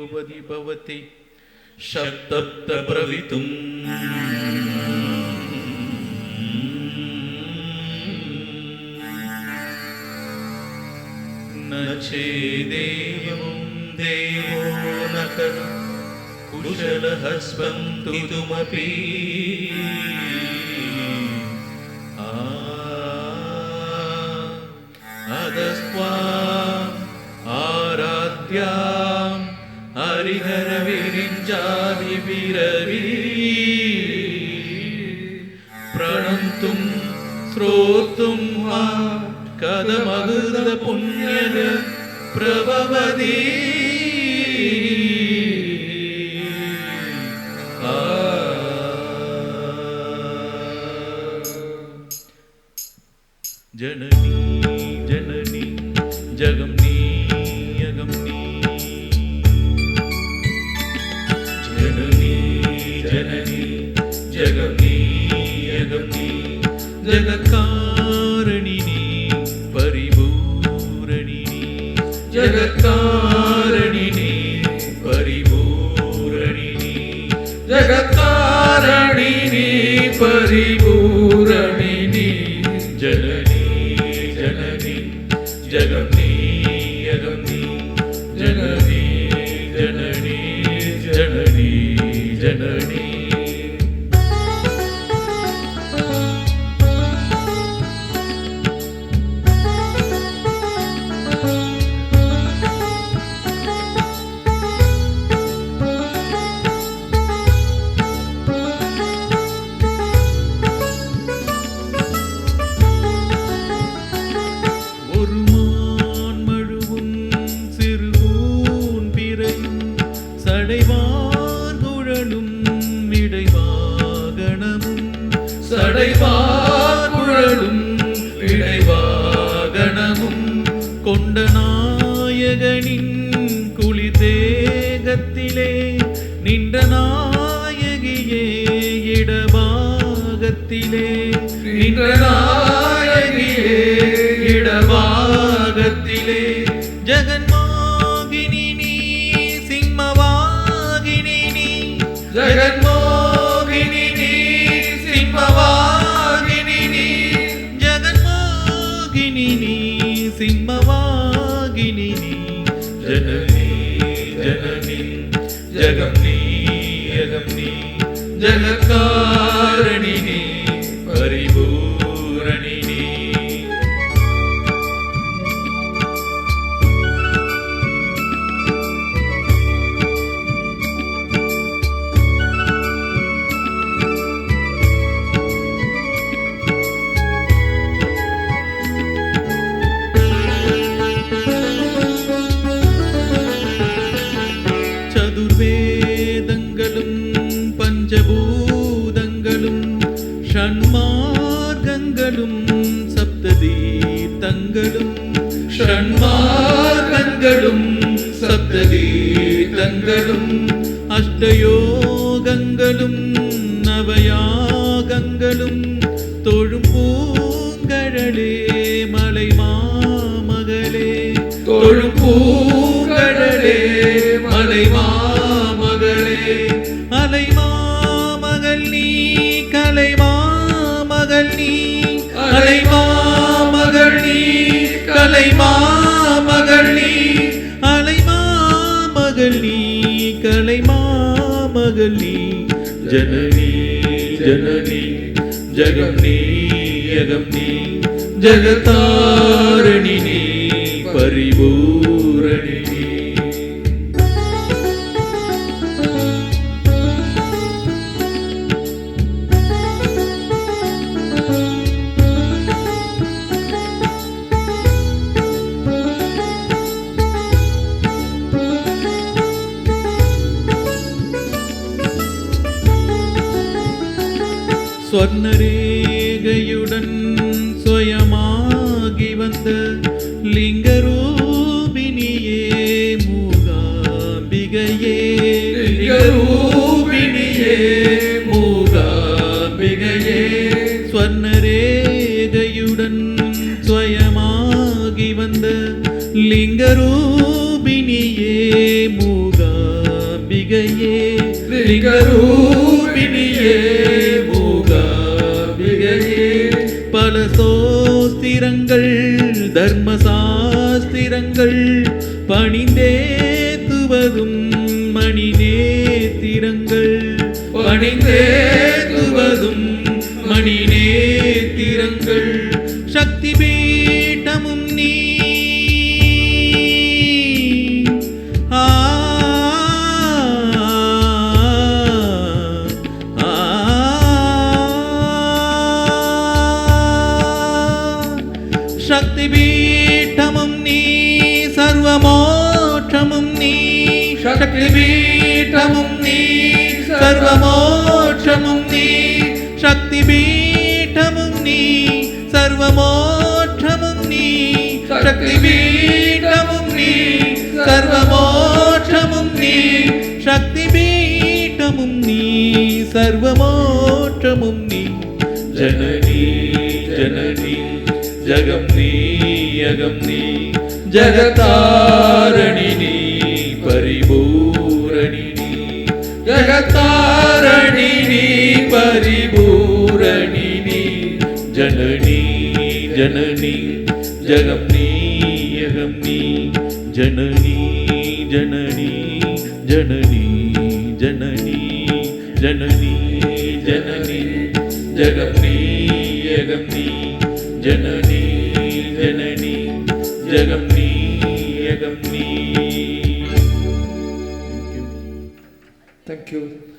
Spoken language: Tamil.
देवोपदि भवति शब्दप्त प्रवितुम् न चेदेवं देवो न खलु कुशलः स्पन्दितुमपि अदस्त्वाम् आराध्याम् हरिहरविरिञ्जादिभिरवि प्रणन्तुं श्रोतुं वा कथमहृद पुण्यद प्रभवति जननी जननी जगमनी अगमनी जननी जननी जगमनी अगमनी जगत्कारिणी परिपूरणिनी जगत्कारिणी परिपूरणिनी जगत्कारिणी परिपूरणिनी जननी जननी जगमनी अगमनी जननी जननी जननी जननी சடைவாகுழலும் இடைவாகனமும் கொண்ட நாயகனின் குளிர் தேகத்திலே நின்ற நாயகியே இடபாகத்திலே நின்ற நாயகியே இடபாகத்திலே ஜெகன்மோகினி நீ சிம்மவாகினி நீ ஜெகன்மோகினி நீ சிம்மவாகினி நீ ஜெகன்மோகினி நீ சிம்மவாகினி நீ ஜனனி ஜனனி ஜகம்னி அகம்னி ஜகத்காரிணி பரிபூரணி வேதங்களும் பஞ்சபூதங்களும் ஷண்மார்க்கங்களும் சப்ததீர்த்தங்களும் ஷண்மார்க்கங்களும் சப்ததீர்த்தங்களும் அஷ்டயோகங்களும் நவயாகங்களும் தொழும் பூங்கழலே மலை மாமகளே தொழும் பூங்கழலே மலை மாமகளே அலை மாமகள் நீ கலை மாமகள் நீ அலை மாமகள் நீ கலை மாமகள் நீ அலை மாமகள் நீ கலை மாமகள் நீ ஜனனி ஜனனி ஜகம்னி அகம்னி ஜகதாரிணி பரிபூரணி ஸ்வர்ணரேகையுடன் சுயமாகி வந்த லிங்கரூபிணியே மூகாம்பிகையே லிங்கரூபிணியே மூகாம்பிகையே ஸ்வர்ணரேகையுடன் சுயமாகி வந்த லிங்கரூபிணியே மூகாம்பிகையே மூகாம்பிகையே லிங்கரூபிணியே மூகாம்பிகையே பல சோஸ்திரங்கள் தர்ம சாஸ்திரங்கள் பணிந்தேத்துவதும் மணி நேத்திரங்கள் பணிந்தேத்துவதும் மணி நேத்திரங்கள் சக்தி பீட்டமும் நீ சக்தி பீட்டமும் நீ சர்வமோட்சமும் நீ சக்தி பீட்டமும் நீ சர்வமோட்சமும் நீ சக்தி பீட்டமும் நீ சர்வமோட்சமும் நீ சக்தி பீட்டமும் நீ சர்வமோட்சமும் நீ சக்தி பீட்டமும் நீ சர்வமோட்சமும் நீ ஜனனி ஜனனி ஜகம் நீ யகம் நீ ஜகதாரணி நீ பரிபூரணி நீ ஜகதாரணி நீ பரிபூரணி நீ ஜனனி ஜனனி ஜகம் நீ யகம் நீ ஜனனி ஜனனி ஜனனி ஜனனி ஜனனி ஜனனி ஜகம் நீ யகம் நீ ஜனனி ஜனனி ஜகம் நீ யகம் நீ. Thank you.